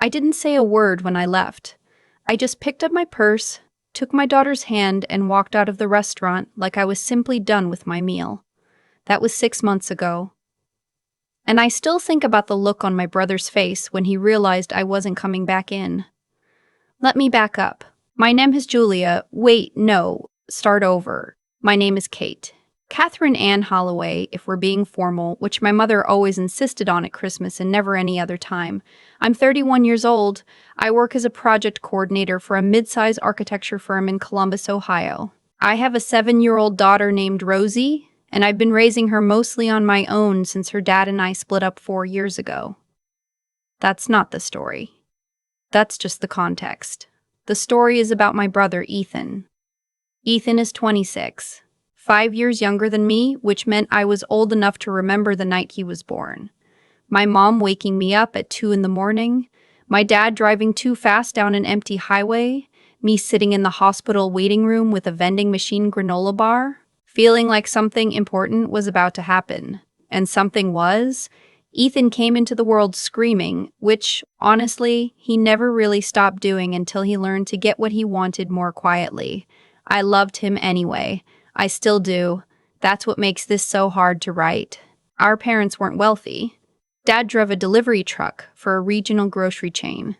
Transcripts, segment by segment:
I didn't say a word when I left. I just picked up my purse, took my daughter's hand, and walked out of the restaurant like I was simply done with my meal. That was 6 months ago. And I still think about the look on my brother's face when he realized I wasn't coming back in. Let me back up. My name is Julia. Wait, no. Start over. My name is Kate. Catherine Ann Holloway, if we're being formal, which my mother always insisted on at Christmas and never any other time. I'm 31 years old. I work as a project coordinator for a mid-size architecture firm in Columbus, Ohio. I have a 7-year-old daughter named Rosie, and I've been raising her mostly on my own since her dad and I split up 4 years ago. That's not the story. That's just the context. The story is about my brother, Ethan. Ethan is 26. 5 years younger than me, which meant I was old enough to remember the night he was born. My mom waking me up at 2 in the morning, my dad driving too fast down an empty highway, me sitting in the hospital waiting room with a vending machine granola bar, feeling like something important was about to happen. And something was. Ethan came into the world screaming, which, honestly, he never really stopped doing until he learned to get what he wanted more quietly. I loved him anyway. I still do. That's what makes this so hard to write. Our parents weren't wealthy. Dad drove a delivery truck for a regional grocery chain.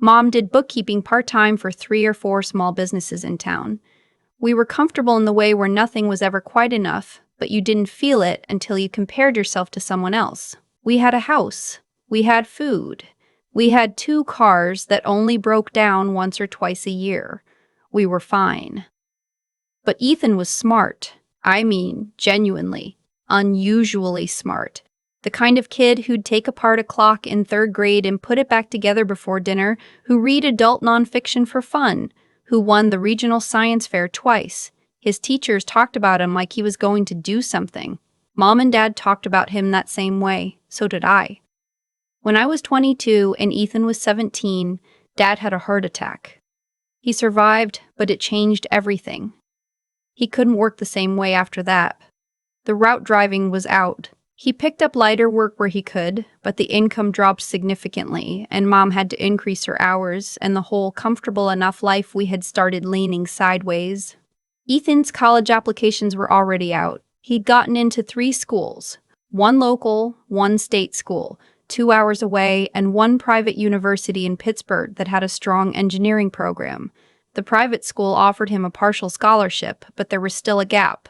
Mom did bookkeeping part-time for 3 or 4 small businesses in town. We were comfortable in the way where nothing was ever quite enough, but you didn't feel it until you compared yourself to someone else. We had a house. We had food. We had 2 cars that only broke down once or twice a year. We were fine. But Ethan was smart. I mean, genuinely, unusually smart. The kind of kid who'd take apart a clock in 3rd grade and put it back together before dinner, who read adult nonfiction for fun, who won the regional science fair twice. His teachers talked about him like he was going to do something. Mom and Dad talked about him that same way. So did I. When I was 22 and Ethan was 17, Dad had a heart attack. He survived, but it changed everything. He couldn't work the same way after that. The route driving was out. He picked up lighter work where he could, but the income dropped significantly, and Mom had to increase her hours, and the whole comfortable enough life we had started leaning sideways. Ethan's college applications were already out. He'd gotten into 3 schools, 1 local, 1 state school, 2 hours away, and 1 private university in Pittsburgh that had a strong engineering program. The private school offered him a partial scholarship, but there was still a gap,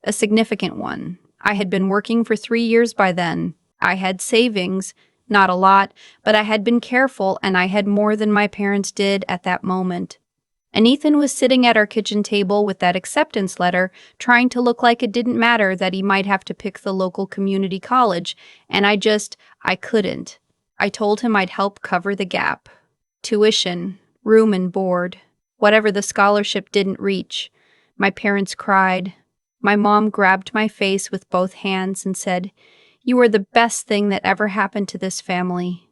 a significant one. I had been working for 3 years by then. I had savings, not a lot, but I had been careful and I had more than my parents did at that moment. And Ethan was sitting at our kitchen table with that acceptance letter, trying to look like it didn't matter that he might have to pick the local community college, and I couldn't. I told him I'd help cover the gap. Tuition, room and board, whatever the scholarship didn't reach. My parents cried. My mom grabbed my face with both hands and said, "You are the best thing that ever happened to this family."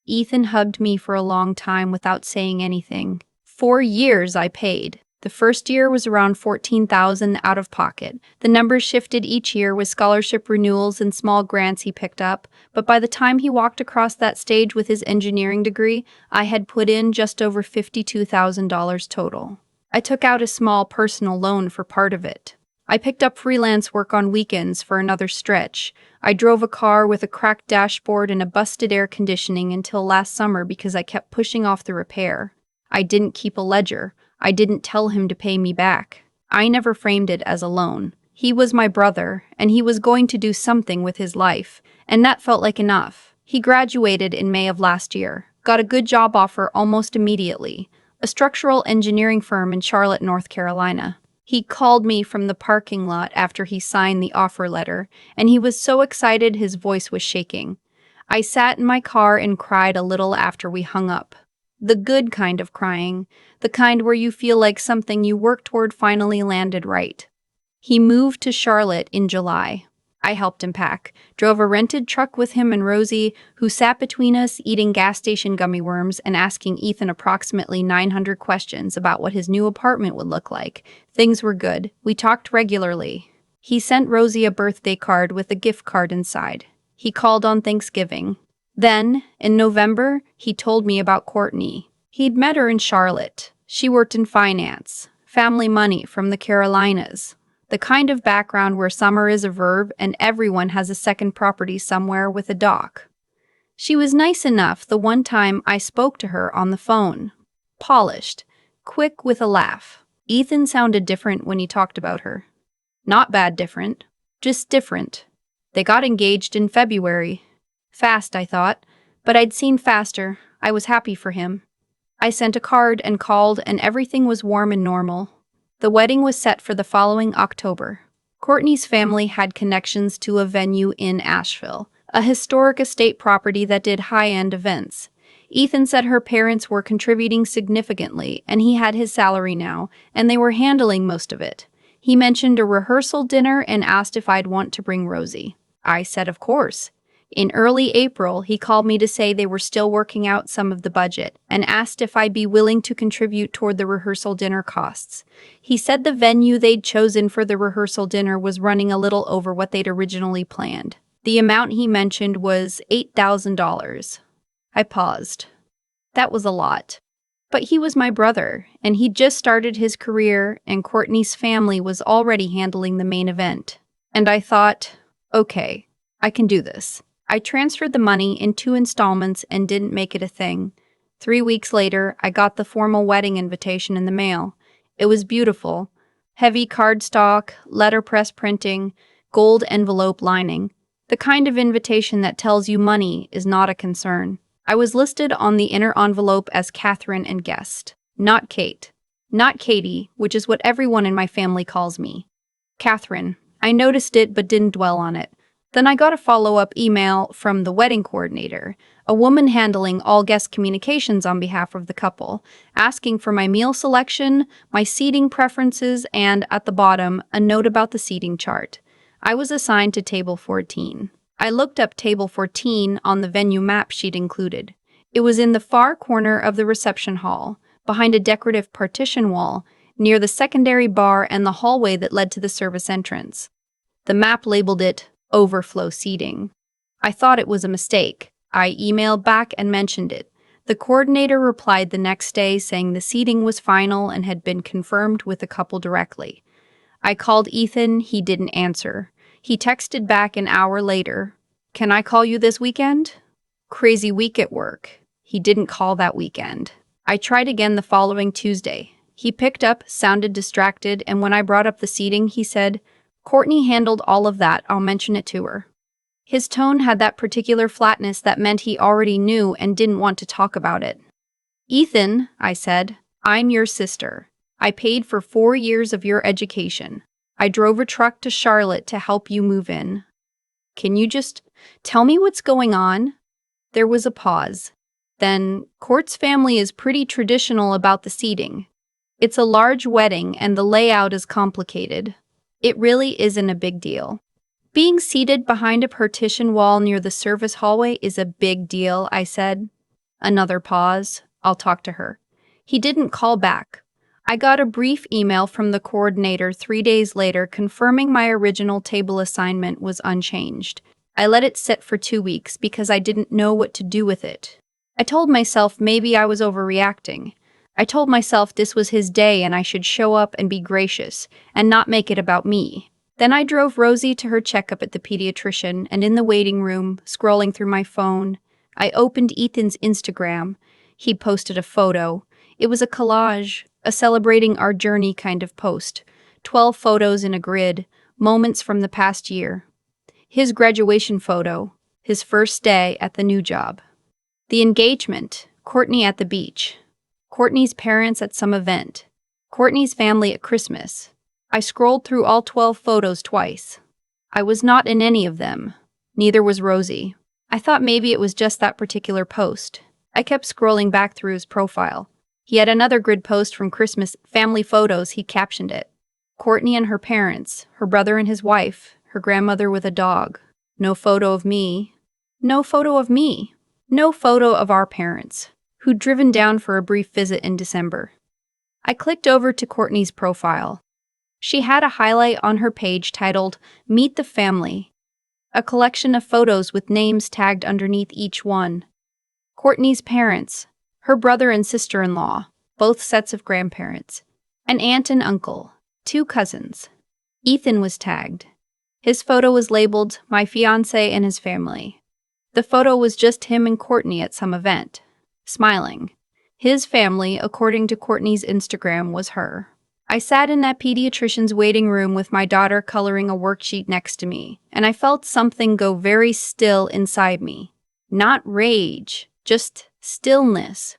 Ethan hugged me for a long time without saying anything. 4 years I paid. The first year was around $14,000 out of pocket. The numbers shifted each year with scholarship renewals and small grants he picked up, but by the time he walked across that stage with his engineering degree, I had put in just over $52,000 total. I took out a small personal loan for part of it. I picked up freelance work on weekends for another stretch. I drove a car with a cracked dashboard and a busted air conditioning until last summer because I kept pushing off the repair. I didn't keep a ledger. I didn't tell him to pay me back. I never framed it as a loan. He was my brother, and he was going to do something with his life, and that felt like enough. He graduated in May of last year, got a good job offer almost immediately, a structural engineering firm in Charlotte, North Carolina. He called me from the parking lot after he signed the offer letter, and he was so excited his voice was shaking. I sat in my car and cried a little after we hung up. The good kind of crying, the kind where you feel like something you worked toward finally landed right. He moved to Charlotte in July. I helped him pack, drove a rented truck with him and Rosie, who sat between us eating gas station gummy worms and asking Ethan approximately 900 questions about what his new apartment would look like. Things were good. We talked regularly. He sent Rosie a birthday card with a gift card inside. He called on Thanksgiving. Then, in November, he told me about Courtney. He'd met her in Charlotte. She worked in finance, family money from the Carolinas, the kind of background where summer is a verb and everyone has a second property somewhere with a dock. She was nice enough the one time I spoke to her on the phone. Polished, quick with a laugh. Ethan sounded different when he talked about her. Not bad different, just different. They got engaged in February. Fast, I thought, but I'd seen faster. I was happy for him. I sent a card and called, and everything was warm and normal. The wedding was set for the following October. Courtney's family had connections to a venue in Asheville, a historic estate property that did high-end events. Ethan said her parents were contributing significantly, and he had his salary now, and they were handling most of it. He mentioned a rehearsal dinner and asked if I'd want to bring Rosie. I said of course. In early April, he called me to say they were still working out some of the budget and asked if I'd be willing to contribute toward the rehearsal dinner costs. He said the venue they'd chosen for the rehearsal dinner was running a little over what they'd originally planned. The amount he mentioned was $8,000. I paused. That was a lot. But he was my brother, and he'd just started his career, and Courtney's family was already handling the main event. And I thought, okay, I can do this. I transferred the money in 2 installments and didn't make it a thing. 3 weeks later, I got the formal wedding invitation in the mail. It was beautiful. Heavy cardstock, letterpress printing, gold envelope lining. The kind of invitation that tells you money is not a concern. I was listed on the inner envelope as Catherine and guest, not Kate. Not Katie, which is what everyone in my family calls me. Catherine. I noticed it but didn't dwell on it. Then I got a follow-up email from the wedding coordinator, a woman handling all guest communications on behalf of the couple, asking for my meal selection, my seating preferences, and, at the bottom, a note about the seating chart. I was assigned to table 14. I looked up table 14 on the venue map she'd included. It was in the far corner of the reception hall, behind a decorative partition wall, near the secondary bar and the hallway that led to the service entrance. The map labeled it overflow seating. I thought it was a mistake. I emailed back and mentioned it. The coordinator replied the next day saying the seating was final and had been confirmed with the couple directly. I called Ethan, he didn't answer. He texted back an hour later. Can I call you this weekend? Crazy week at work. He didn't call that weekend. I tried again the following Tuesday. He picked up, sounded distracted, and when I brought up the seating, he said, Courtney handled all of that, I'll mention it to her. His tone had that particular flatness that meant he already knew and didn't want to talk about it. Ethan, I said, I'm your sister. I paid for 4 years of your education. I drove a truck to Charlotte to help you move in. Can you just tell me what's going on? There was a pause. Then, Court's family is pretty traditional about the seating. It's a large wedding and the layout is complicated. It really isn't a big deal. Being seated behind a partition wall near the service hallway is a big deal, I said. Another pause. I'll talk to her. He didn't call back. I got a brief email from the coordinator 3 days later confirming my original table assignment was unchanged. I let it sit for 2 weeks because I didn't know what to do with it. I told myself maybe I was overreacting. I told myself this was his day and I should show up and be gracious and not make it about me. Then I drove Rosie to her checkup at the pediatrician, and in the waiting room, scrolling through my phone, I opened Ethan's Instagram. He posted a photo. It was a collage, a celebrating our journey kind of post. 12 photos in a grid, moments from the past year. His graduation photo, his first day at the new job. The engagement, Courtney at the beach. Courtney's parents at some event. Courtney's family at Christmas. I scrolled through all 12 photos twice. I was not in any of them. Neither was Rosie. I thought maybe it was just that particular post. I kept scrolling back through his profile. He had another grid post from Christmas family photos. He captioned it. Courtney and her parents, her brother and his wife, her grandmother with a dog. No photo of me. No photo of me. No photo of our parents, who'd driven down for a brief visit in December. I clicked over to Courtney's profile. She had a highlight on her page titled, Meet the Family. a collection of photos with names tagged underneath each one. Courtney's parents, her brother and sister-in-law, both sets of grandparents, an aunt and uncle, 2 cousins. Ethan was tagged. His photo was labeled "My fiancé and his family." The photo was just him and Courtney at some event, smiling. His family, according to Courtney's Instagram, was her. I sat in that pediatrician's waiting room with my daughter coloring a worksheet next to me, and I felt something go very still inside me. Not rage, just stillness.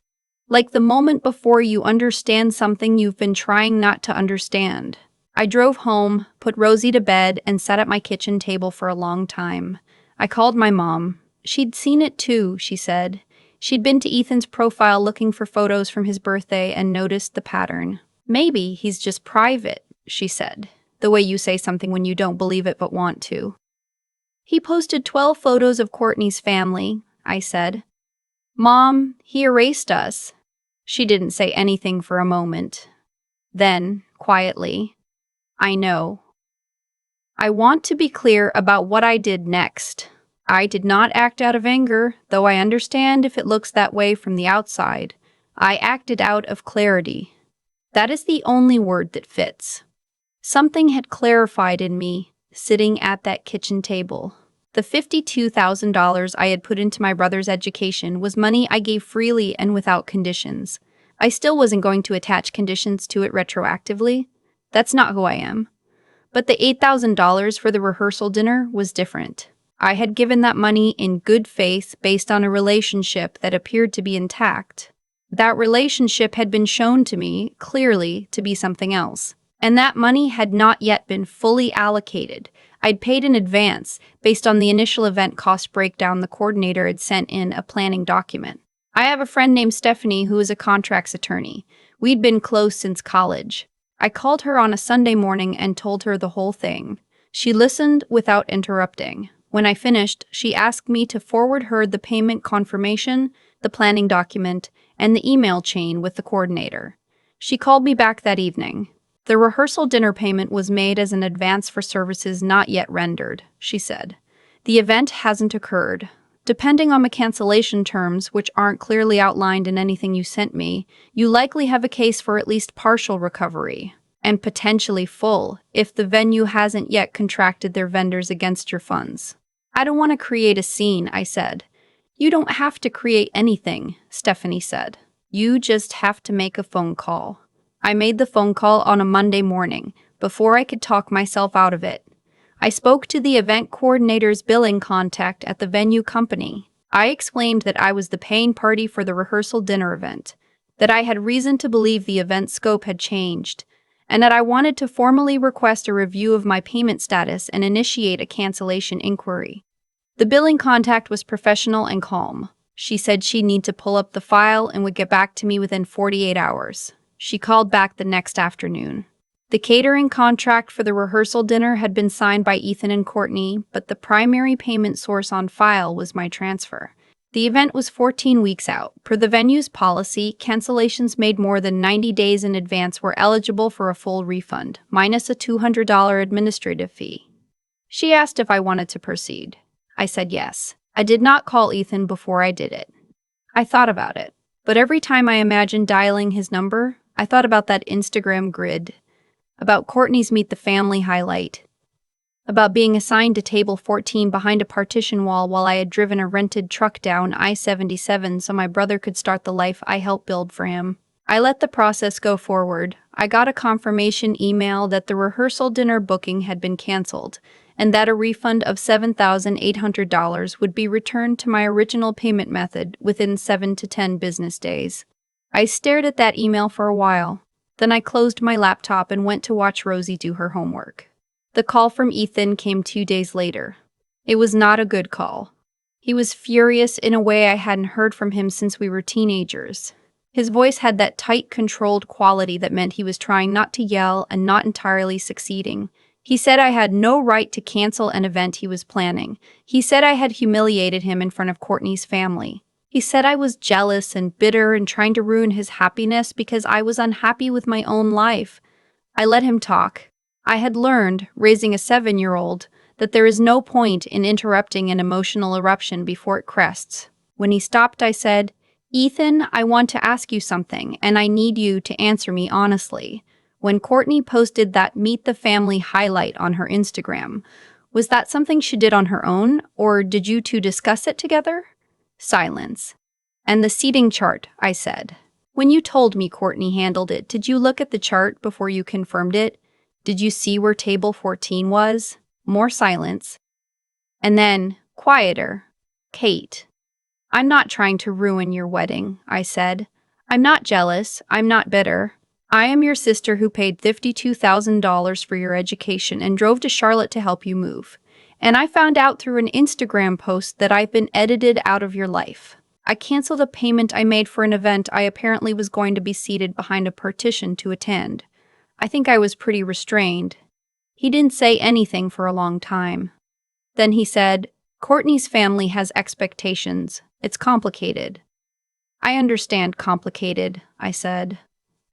Like the moment before you understand something you've been trying not to understand. I drove home, put Rosie to bed, and sat at my kitchen table for a long time. I called my mom. She'd seen it too, she said. She'd been to Ethan's profile looking for photos from his birthday and noticed the pattern. "Maybe he's just private," she said, the way you say something when you don't believe it but want to. "He posted 12 photos of Courtney's family," I said. "Mom, he erased us." She didn't say anything for a moment. Then, quietly, "I know. I want to be clear about what I did next. I did not act out of anger, though I understand if it looks that way from the outside. I acted out of clarity. That is the only word that fits. Something had clarified in me, sitting at that kitchen table. The $52,000 I had put into my brother's education was money I gave freely and without conditions. I still wasn't going to attach conditions to it retroactively. That's not who I am. But the $8,000 for the rehearsal dinner was different. I had given that money in good faith based on a relationship that appeared to be intact. That relationship had been shown to me, clearly, to be something else. And that money had not yet been fully allocated. I'd paid in advance, based on the initial event cost breakdown the coordinator had sent in a planning document. I have a friend named Stephanie who is a contracts attorney. We'd been close since college. I called her on a Sunday morning and told her the whole thing. She listened without interrupting. When I finished, she asked me to forward her the payment confirmation, the planning document, and the email chain with the coordinator. She called me back that evening. "The rehearsal dinner payment was made as an advance for services not yet rendered," she said. "The event hasn't occurred. Depending on the cancellation terms, which aren't clearly outlined in anything you sent me, you likely have a case for at least partial recovery, and potentially full, if the venue hasn't yet contracted their vendors against your funds." "I don't want to create a scene," I said. "You don't have to create anything," Stephanie said. "You just have to make a phone call." I made the phone call on a Monday morning, before I could talk myself out of it. I spoke to the event coordinator's billing contact at the venue company. I explained that I was the paying party for the rehearsal dinner event, that I had reason to believe the event scope had changed, and that I wanted to formally request a review of my payment status and initiate a cancellation inquiry. The billing contact was professional and calm. She said she'd need to pull up the file and would get back to me within 48 hours. She called back the next afternoon. The catering contract for the rehearsal dinner had been signed by Ethan and Courtney, but the primary payment source on file was my transfer. The event was 14 weeks out. Per the venue's policy, cancellations made more than 90 days in advance were eligible for a full refund, minus a $200 administrative fee. She asked if I wanted to proceed. I said yes. I did not call Ethan before I did it. I thought about it, but every time I imagined dialing his number, I thought about that Instagram grid, about Courtney's Meet the Family highlight, about being assigned to table 14 behind a partition wall while I had driven a rented truck down I-77 so my brother could start the life I helped build for him. I let the process go forward. I got a confirmation email that the rehearsal dinner booking had been canceled, and that a refund of $7,800 would be returned to my original payment method within 7 to 10 business days. I stared at that email for a while. Then I closed my laptop and went to watch Rosie do her homework. The call from Ethan came 2 days later. It was not a good call. He was furious in a way I hadn't heard from him since we were teenagers. His voice had that tight, controlled quality that meant he was trying not to yell and not entirely succeeding. He said I had no right to cancel an event he was planning. He said I had humiliated him in front of Courtney's family. He said I was jealous and bitter and trying to ruin his happiness because I was unhappy with my own life. I let him talk. I had learned, raising a 7-year-old, that there is no point in interrupting an emotional eruption before it crests. When he stopped, I said, "Ethan, I want to ask you something, and I need you to answer me honestly. When Courtney posted that Meet the Family highlight on her Instagram, was that something she did on her own, or did you two discuss it together?" Silence. "And the seating chart," I said. "When you told me Courtney handled it, did you look at the chart before you confirmed it? Did you see where table 14 was?" More silence. And then, quieter. "Kate, I'm not trying to ruin your wedding," I said. "I'm not jealous. I'm not bitter. I am your sister who paid $52,000 for your education and drove to Charlotte to help you move. And I found out through an Instagram post that I've been edited out of your life. I canceled a payment I made for an event I apparently was going to be seated behind a partition to attend. I think I was pretty restrained." He didn't say anything for a long time. Then he said, "Courtney's family has expectations. It's complicated." "I understand complicated," I said.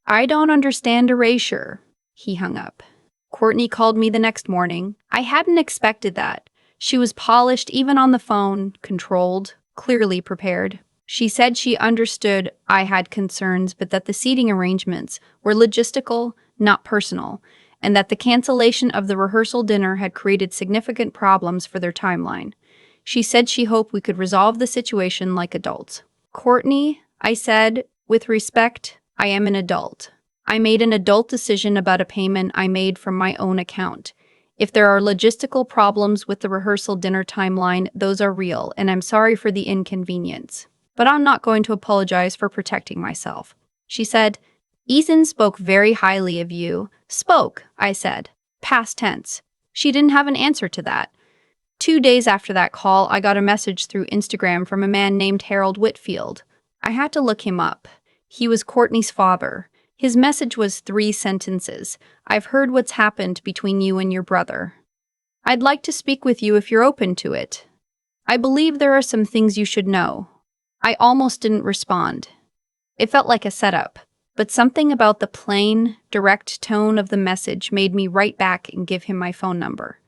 "I don't understand erasure." He hung up. Courtney called me the next morning. I hadn't expected that. She was polished even on the phone, controlled, clearly prepared. She said she understood I had concerns, but that the seating arrangements were logistical, not personal, and that the cancellation of the rehearsal dinner had created significant problems for their timeline. She said she hoped we could resolve the situation like adults. "Courtney," I said, "with respect, I am an adult. I made an adult decision about a payment I made from my own account. If there are logistical problems with the rehearsal dinner timeline, those are real, and I'm sorry for the inconvenience. But I'm not going to apologize for protecting myself." She said, "Ethan spoke very highly of you." "Spoke," I said. Past tense. She didn't have an answer to that. 2 days after that call, I got a message through Instagram from a man named Harold Whitfield. I had to look him up. He was Courtney's father. His message was 3 sentences. "I've heard what's happened between you and your brother. I'd like to speak with you if you're open to it. I believe there are some things you should know." I almost didn't respond. It felt like a setup, but something about the plain, direct tone of the message made me write back and give him my phone number.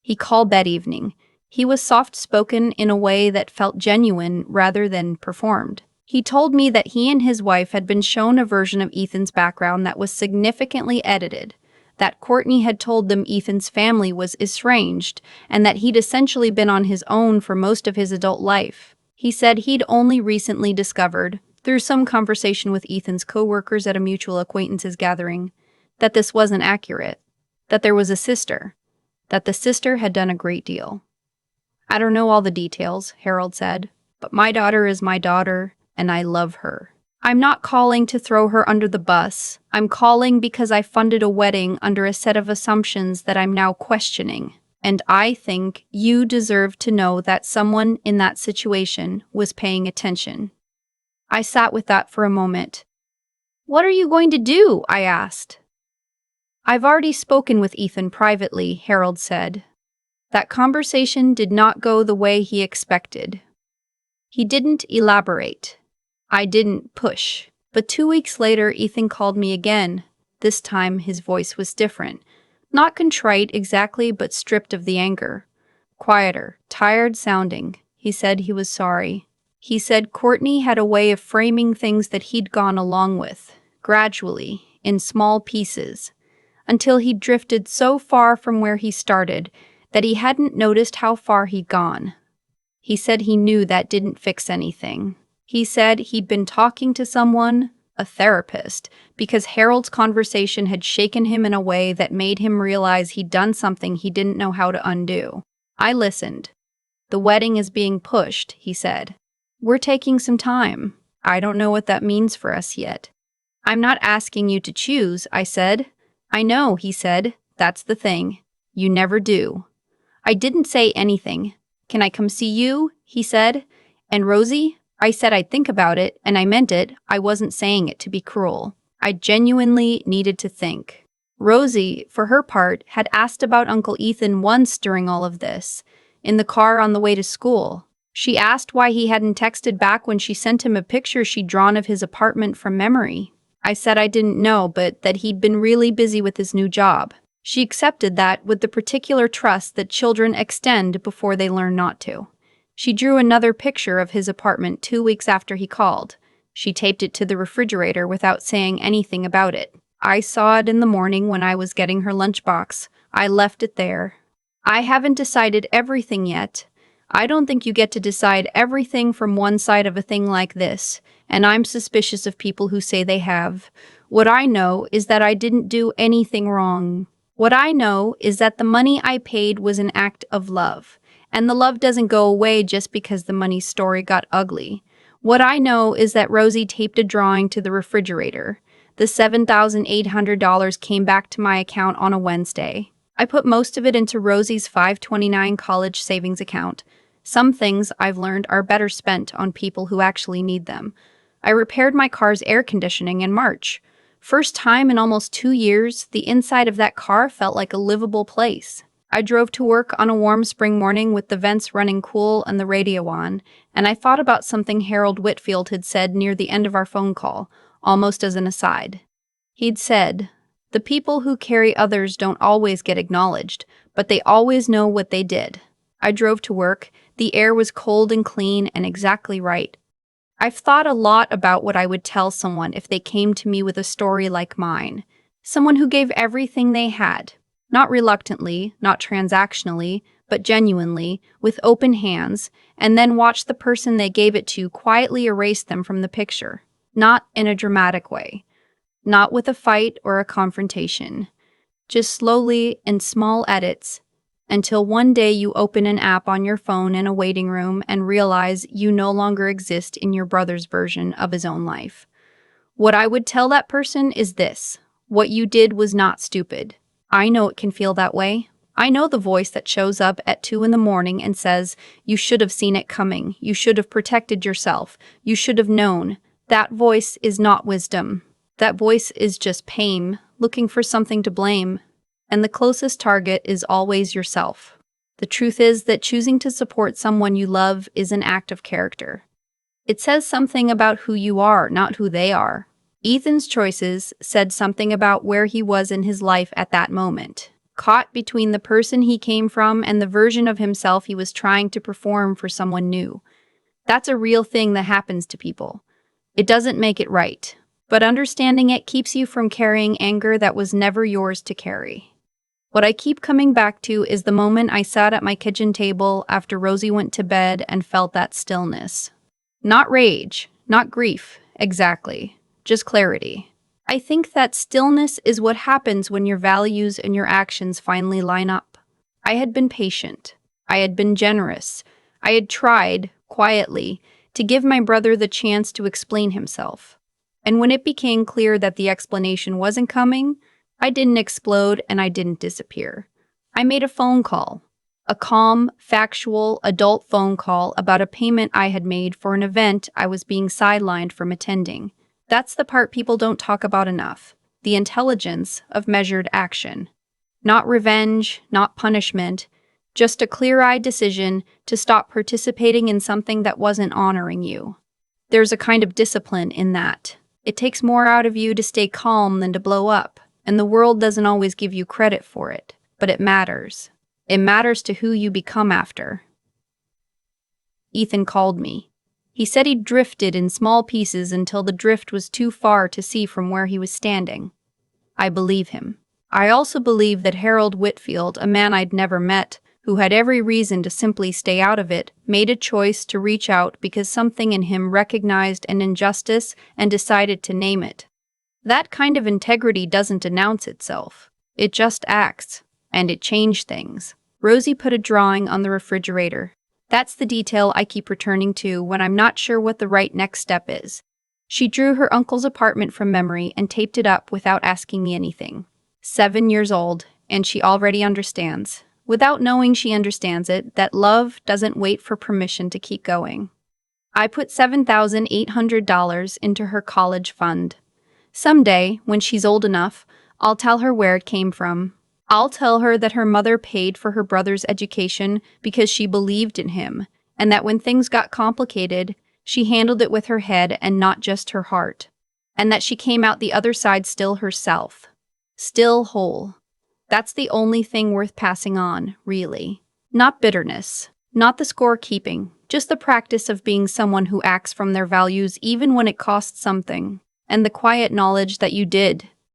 He called that evening. He was soft-spoken in a way that felt genuine rather than performed. He told me that he and his wife had been shown a version of Ethan's background that was significantly edited, that Courtney had told them Ethan's family was estranged, and that he'd essentially been on his own for most of his adult life. He said he'd only recently discovered, through some conversation with Ethan's co-workers at a mutual acquaintances gathering, that this wasn't accurate, that there was a sister, that the sister had done a great deal. "I don't know all the details," Harold said, "but my daughter is my daughter, and I love her. I'm not calling to throw her under the bus. I'm calling because I funded a wedding under a set of assumptions that I'm now questioning. And I think you deserve to know that someone in that situation was paying attention." I sat with that for a moment. "What are you going to do?" I asked. "I've already spoken with Ethan privately," Harold said. "That conversation did not go the way he expected." He didn't elaborate. I didn't push. But 2 weeks later, Ethan called me again. This time, his voice was different. Not contrite exactly, but stripped of the anger. Quieter, tired sounding. He said he was sorry. He said Courtney had a way of framing things that he'd gone along with, gradually, in small pieces, until he'd drifted so far from where he started that he hadn't noticed how far he'd gone. He said he knew that didn't fix anything. He said he'd been talking to someone, a therapist, because Harold's conversation had shaken him in a way that made him realize he'd done something he didn't know how to undo. I listened. "The wedding is being pushed," he said. "We're taking some time. I don't know what that means for us yet." "I'm not asking you to choose," I said. "I know," he said. "That's the thing. You never do." I didn't say anything. "Can I come see you?" he said. "And Rosie?" I said I'd think about it, and I meant it. I wasn't saying it to be cruel. I genuinely needed to think. Rosie, for her part, had asked about Uncle Ethan once during all of this, in the car on the way to school. She asked why he hadn't texted back when she sent him a picture she'd drawn of his apartment from memory. I said I didn't know, but that he'd been really busy with his new job. She accepted that with the particular trust that children extend before they learn not to. She drew another picture of his apartment 2 weeks after he called. She taped it to the refrigerator without saying anything about it. I saw it in the morning when I was getting her lunchbox. I left it there. I haven't decided everything yet. I don't think you get to decide everything from one side of a thing like this, and I'm suspicious of people who say they have. What I know is that I didn't do anything wrong. What I know is that the money I paid was an act of love, and the love doesn't go away just because the money story got ugly. What I know is that Rosie taped a drawing to the refrigerator. The $7,800 came back to my account on a Wednesday. I put most of it into Rosie's 529 college savings account. Some things I've learned are better spent on people who actually need them. I repaired my car's air conditioning in March. First time in almost 2 years, the inside of that car felt like a livable place. I drove to work on a warm spring morning with the vents running cool and the radio on, and I thought about something Harold Whitfield had said near the end of our phone call, almost as an aside. He'd said, "The people who carry others don't always get acknowledged, but they always know what they did." I drove to work. The air was cold and clean and exactly right. I've thought a lot about what I would tell someone if they came to me with a story like mine. Someone who gave everything they had. Not reluctantly, not transactionally, but genuinely, with open hands, and then watched the person they gave it to quietly erase them from the picture. Not in a dramatic way. Not with a fight or a confrontation. Just slowly, in small edits, until one day you open an app on your phone in a waiting room and realize you no longer exist in your brother's version of his own life. What I would tell that person is this: what you did was not stupid. I know it can feel that way. I know the voice that shows up at 2 a.m. and says, "You should have seen it coming. You should have protected yourself. You should have known." That voice is not wisdom. That voice is just pain, looking for something to blame. And the closest target is always yourself. The truth is that choosing to support someone you love is an act of character. It says something about who you are, not who they are. Ethan's choices said something about where he was in his life at that moment, caught between the person he came from and the version of himself he was trying to perform for someone new. That's a real thing that happens to people. It doesn't make it right, but understanding it keeps you from carrying anger that was never yours to carry. What I keep coming back to is the moment I sat at my kitchen table after Rosie went to bed and felt that stillness. Not rage, not grief, exactly, just clarity. I think that stillness is what happens when your values and your actions finally line up. I had been patient. I had been generous. I had tried, quietly, to give my brother the chance to explain himself. And when it became clear that the explanation wasn't coming, I didn't explode and I didn't disappear. I made a phone call. A calm, factual, adult phone call about a payment I had made for an event I was being sidelined from attending. That's the part people don't talk about enough. The intelligence of measured action. Not revenge, not punishment, just a clear-eyed decision to stop participating in something that wasn't honoring you. There's a kind of discipline in that. It takes more out of you to stay calm than to blow up, and the world doesn't always give you credit for it, but it matters. It matters to who you become after. Ethan called me. He said he'd drifted in small pieces until the drift was too far to see from where he was standing. I believe him. I also believe that Harold Whitfield, a man I'd never met, who had every reason to simply stay out of it, made a choice to reach out because something in him recognized an injustice and decided to name it. That kind of integrity doesn't announce itself. It just acts, and it changed things. Rosie put a drawing on the refrigerator. That's the detail I keep returning to when I'm not sure what the right next step is. She drew her uncle's apartment from memory and taped it up without asking me anything. 7 years old, and she already understands, without knowing she understands it, that love doesn't wait for permission to keep going. I put $7,800 into her college fund. Someday, when she's old enough, I'll tell her where it came from. I'll tell her that her mother paid for her brother's education because she believed in him, and that when things got complicated, she handled it with her head and not just her heart, and that she came out the other side still herself, still whole. That's the only thing worth passing on, really. Not bitterness, not the scorekeeping, just the practice of being someone who acts from their values even when it costs something. And the quiet knowledge that you did,